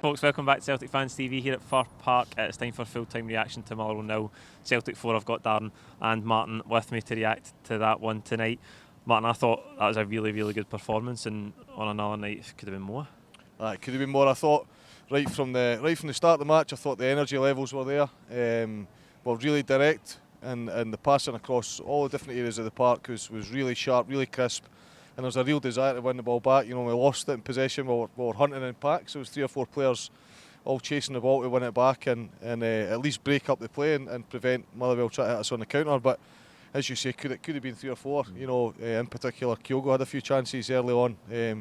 folks, welcome back to Celtic Fans TV here at Fir Park. It's time for full-time reaction to Motherwell 0, Celtic 4. I've got Darren and Martin with me to react to that one tonight. Martin, I thought that was a really, really good performance, and on another night it could have been more. It could have been more. I thought right from the start of the match, I thought the energy levels were there. Were really direct, and the passing across all the different areas of the park was really sharp, really crisp. And there was a real desire to win the ball back. You know, we lost it in possession. We were hunting in packs. There was 3 or 4 players all chasing the ball to win it back and at least break up the play and prevent Motherwell trying to hit us on the counter. But as you say, could have been 3 or 4. You know, in particular, Kyogo had a few chances early on.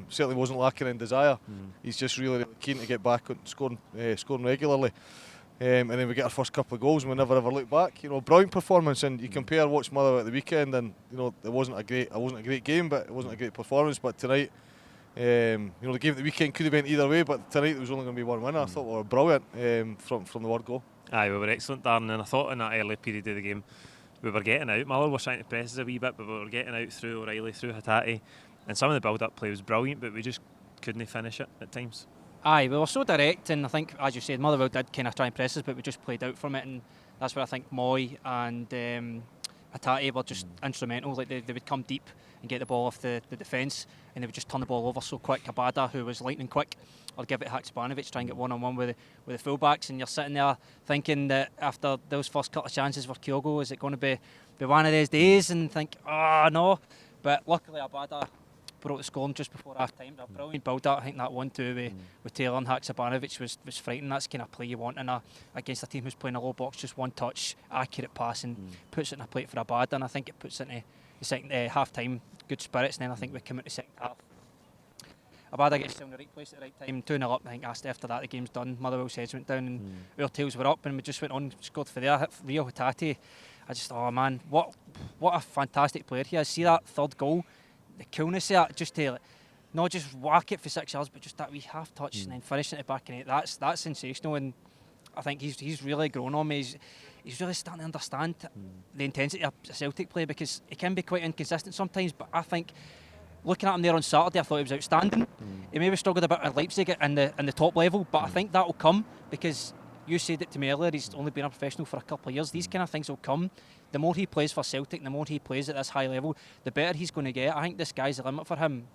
Certainly wasn't lacking in desire. He's just really keen to get back and scoring regularly. And then we get our first couple of goals and we never ever look back. You know, brilliant performance. And you compare what's Motherwell at the weekend, and you know it wasn't a great game, but it wasn't a great performance. But tonight, you know, the game at the weekend could have been either way, but tonight there was only going to be one winner. I thought we were brilliant from the word go. Aye, we were excellent, Darren, and I thought in that early period of the game we were getting out. Motherwell were trying to press us a wee bit, but we were getting out through O'Reilly, through Hatate, and some of the build-up play was brilliant, but we just couldn't finish it at times. Aye, we were so direct, and I think, as you said, Motherwell did kind of try and press us, but we just played out from it, and that's where I think Moy and Hatate were just instrumental. Like they would come deep and get the ball off the defence, and they would just turn the ball over so quick. Abada, who was lightning quick, or give it to Haksabanovic, try and get one-on-one with the full-backs, and you're sitting there thinking that after those first couple of chances for Kyogo, is it going to be one of those days, and think, no. But luckily Abada brought the scoring just before half time. A brilliant build up. I think that 1-2 with Taylor and Haksabanovic was frightening. That's the kind of play you want against a team who's playing a low box, just one touch, accurate passing, puts it in a plate for Abada, and I think it puts it into the second half time good spirits, and then I think we come into the second half. Abada gets in the right place at the right time, 2-0 up. I think after that the game's done. Motherwell's heads went down and our tails were up, and we just went on, scored for there. Reo Hatate, I just, oh man, what a fantastic player he is. See that third goal, the coolness of that, just to not just whack it for 6 yards, but just that wee half touch and then finishing it back in it. That's sensational, and I think he's really grown on me. He's really starting to understand the intensity of Celtic play, because it can be quite inconsistent sometimes, but I think looking at him there on Saturday, I thought he was outstanding. He maybe struggled a bit at Leipzig in the top level, but I think that will come, because you said it to me earlier, he's only been a professional for a couple of years. These kind of things will come. The more he plays for Celtic, the more he plays at this high level, the better he's going to get. I think the sky's the limit for him.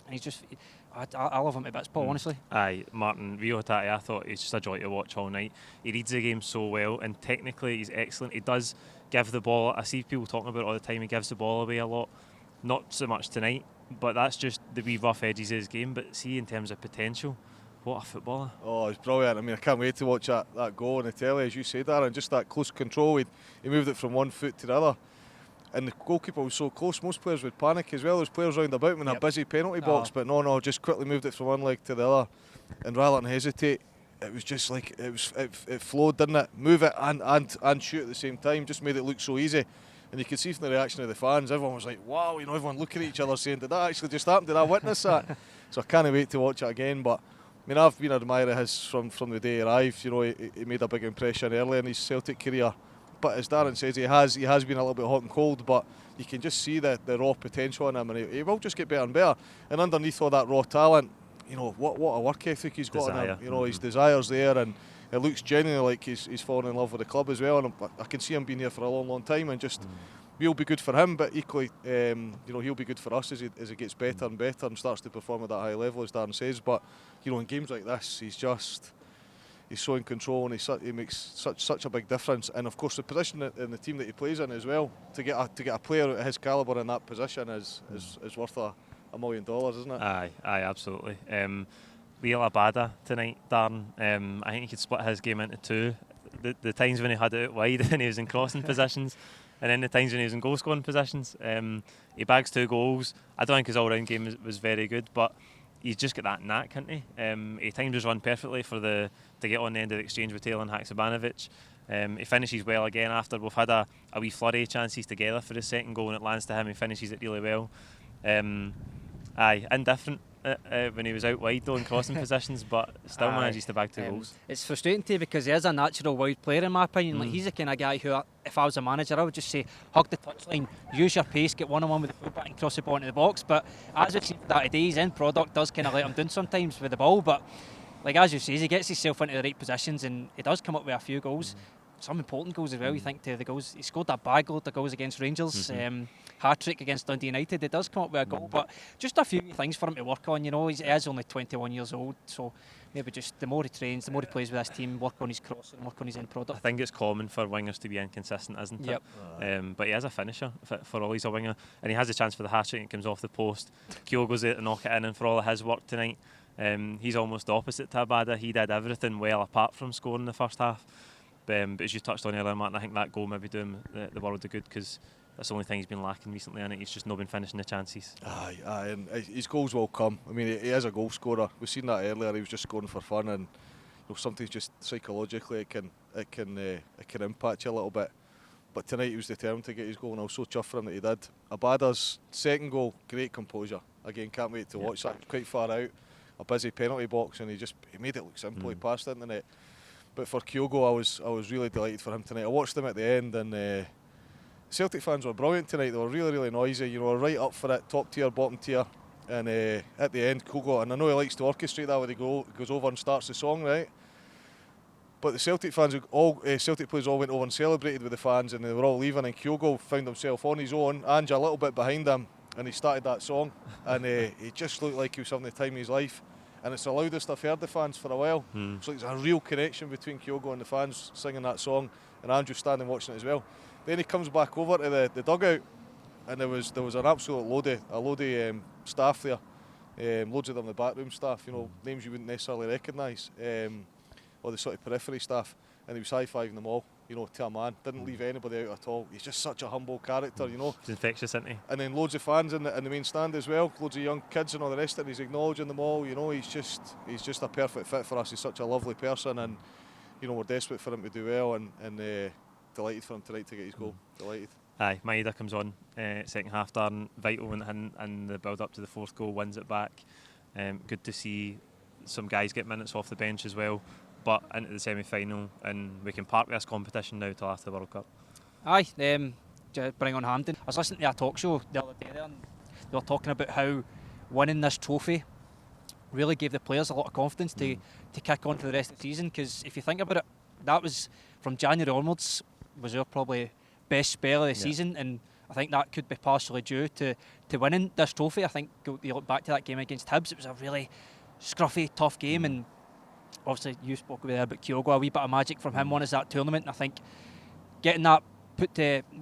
And he's just, I love him to bits, Paul, honestly. Aye, Martin, Reo Hatate, I thought he's just a joy to watch all night. He reads the game so well, and technically he's excellent. He does give the ball, I see people talking about it all the time, he gives the ball away a lot. Not so much tonight, but that's just the wee rough edges of his game. But see, in terms of potential, what a footballer. Oh, it's brilliant. I mean, I can't wait to watch that goal on the telly, as you say, Darren. Just that close control. He moved it from one foot to the other. And the goalkeeper was so close, most players would panic as well. There's players round about him in a busy penalty box, but no, just quickly moved it from one leg to the other. And rather than hesitate, it was just like, it flowed, didn't it? Move it and shoot at the same time, just made it look so easy. And you could see from the reaction of the fans, everyone was like, wow, you know, everyone looking at each other saying, did that actually just happen? Did I witness that? So I can't wait to watch it again. But I mean, I've been an admirer of his from the day he arrived. You know, he made a big impression early in his Celtic career. But as Darren says, he has been a little bit hot and cold, but you can just see the raw potential in him, and he will just get better and better. And underneath all that raw talent, you know, what a work ethic he's got in him. You know, his desire's there, and it looks genuinely like he's fallen in love with the club as well. And I can see him being here for a long, long time, and just we'll be good for him, but equally, you know, he'll be good for us as he gets better and better and starts to perform at that high level, as Darren says. But you know, in games like this, he's so in control, and he makes such a big difference. And of course, the position in the team that he plays in as well, to get a player at his calibre in that position is worth $1 million, isn't it? Aye, absolutely. Liel Abada tonight, Darren. I think he could split his game into two. The times when he had it out wide and he was in crossing positions, and then the times when he was in goal scoring positions. He bags 2 goals. I don't think his all round game was very good, but he's just got that knack, hasn't he? He timed his run perfectly to get on the end of the exchange with Taylor and Haksabanovic. He finishes well again after we've had a wee flurry of chances together for his second goal, and it lands to him. He finishes it really well. Indifferent when he was out wide though in crossing positions, but still manages to bag 2 goals. It's frustrating too, because he is a natural wide player in my opinion. Like, he's the kind of guy who, if I was a manager, I would just say hug the touchline, use your pace, get one-on-one with the fullback and cross the ball into the box. But as we've seen that today, his end product does kind of let him down sometimes with the ball, but like as you say, he gets himself into the right positions and he does come up with a few goals. Some important goals as well. You think to the goals, he scored that bag load of goals against Rangers, hat-trick against Dundee United. He does come up with a goal, but just a few things for him to work on. You know, he is only 21 years old, so maybe just the more he trains, the more he plays with this team, work on his crossing, work on his end product. I think it's common for wingers to be inconsistent, isn't it? But he is a finisher for all he's a winger, and he has a chance for the hat-trick and comes off the post. Kyogo's there to knock it in, and for all of his work tonight, he's almost the opposite to Abada. He did everything well apart from scoring in the first half. But as you touched on earlier, Martin, I think that goal maybe do him the world of good, because that's the only thing he's been lacking recently, and he's just not been finishing the chances. Aye, and his goals will come. I mean, he is a goal scorer. We've seen that earlier. He was just scoring for fun, and sometimes just psychologically it can impact you a little bit. But tonight he was determined to get his goal, and I was so chuffed for him that he did. Abada's second goal, great composure. Again, can't wait to watch that. Quite far out, a busy penalty box, and he made it look simple. He passed it into the net. But for Kyogo, I was really delighted for him tonight. I watched him at the end, and Celtic fans were brilliant tonight. They were really, really noisy. You know, right up for it, top tier, bottom tier. And at the end, Kyogo, and I know he likes to orchestrate that when he goes over and starts the song, right? But the Celtic fans, Celtic players all went over and celebrated with the fans, and they were all leaving. And Kyogo found himself on his own, Ange a little bit behind him, and he started that song, and he just looked like he was having the time of his life. And it's the loudest I've heard the fans for a while. So it's a real connection between Kyogo and the fans singing that song, and Andrew standing watching it as well. Then he comes back over to the dugout, and there was an absolute load of staff there, loads of them, the backroom staff, you know, names you wouldn't necessarily recognise, or the sort of periphery staff, and he was high-fiving them all, you know, to a man. Didn't leave anybody out at all. He's just such a humble character, you know. He's infectious, isn't he? And then loads of fans in the main stand as well, loads of young kids and all the rest of it. He's acknowledging them all, you know. He's just a perfect fit for us. He's such a lovely person, and you know, we're desperate for him to do well, and delighted for him tonight to get his goal. Delighted. Aye, Maeda comes on second half, Darren, vital in the build up to the fourth goal, wins it back. Good to see some guys get minutes off the bench as well, but into the semi-final, and we can park this competition now till after the World Cup. Aye, bring on Hampden. I was listening to a talk show the other day there, and they were talking about how winning this trophy really gave the players a lot of confidence to kick on to the rest of the season, because if you think about it, that was from January onwards was our probably best spell of the season, and I think that could be partially due to winning this trophy. I think you look back to that game against Hibs, it was a really scruffy, tough game, and obviously you spoke there about Kyogo, a wee bit of magic from him won us that tournament, and I think getting that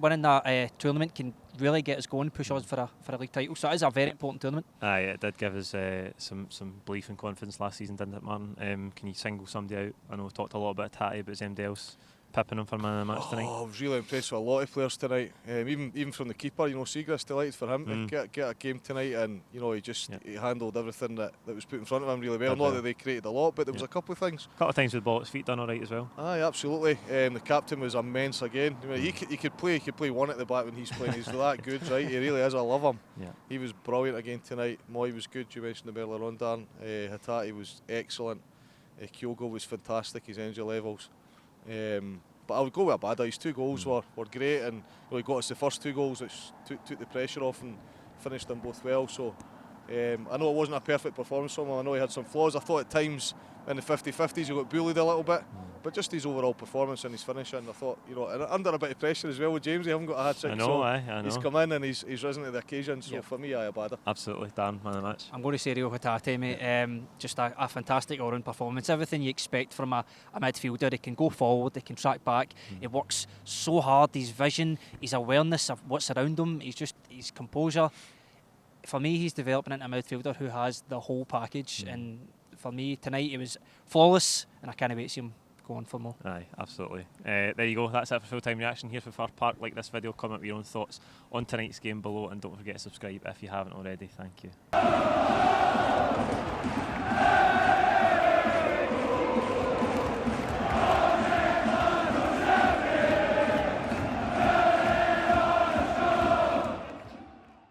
winning that tournament can really get us going, push us for a league title. So it is a very important tournament. Aye, it did give us some belief and confidence last season, didn't it, Martin? Can you single somebody out? I know we've talked a lot about Hatate, but is anybody else pipping him for man of the match tonight? I was really impressed with a lot of players tonight. Even from the keeper, you know, Seagrass, delighted for him to get a game tonight, and you know, he handled everything that was put in front of him really well. Not that they created a lot, but there was a couple of things. A couple of times with the ball at his feet done all right as well. Aye, absolutely. The captain was immense again. I mean, he could play one at the back when he's playing. He's that good, right? He really is. I love him. Yeah. He was brilliant again tonight. Moy was good. You mentioned him earlier on, Darren. Hatate was excellent. Kyogo was fantastic. His energy levels. But I would go with Abada. His two goals were great, and he got us the first two goals, which took the pressure off and finished them both well. So I know it wasn't a perfect performance from him. I know he had some flaws. I thought at times in the 50-50s he got bullied a little bit, but just his overall performance and his finishing, I thought, you know, and under a bit of pressure as well with James, he haven't got a hat-trick. I know. He's come in and he's risen to the occasion. So for me, Abada. Absolutely, Darren, man of the match. I'm going to say Reo Hatate, mate. Just a fantastic all-round performance. Everything you expect from a midfielder. He can go forward, he can track back. He works so hard. His vision, his awareness of what's around him. His composure. For me, he's developing into a midfielder who has the whole package. And for me tonight, he was flawless, and I can't wait to see him go on for more. Aye, absolutely. There you go. That's it for full-time reaction here for Fir Park. Like this video, comment with your own thoughts on tonight's game below, and don't forget to subscribe if you haven't already. Thank you.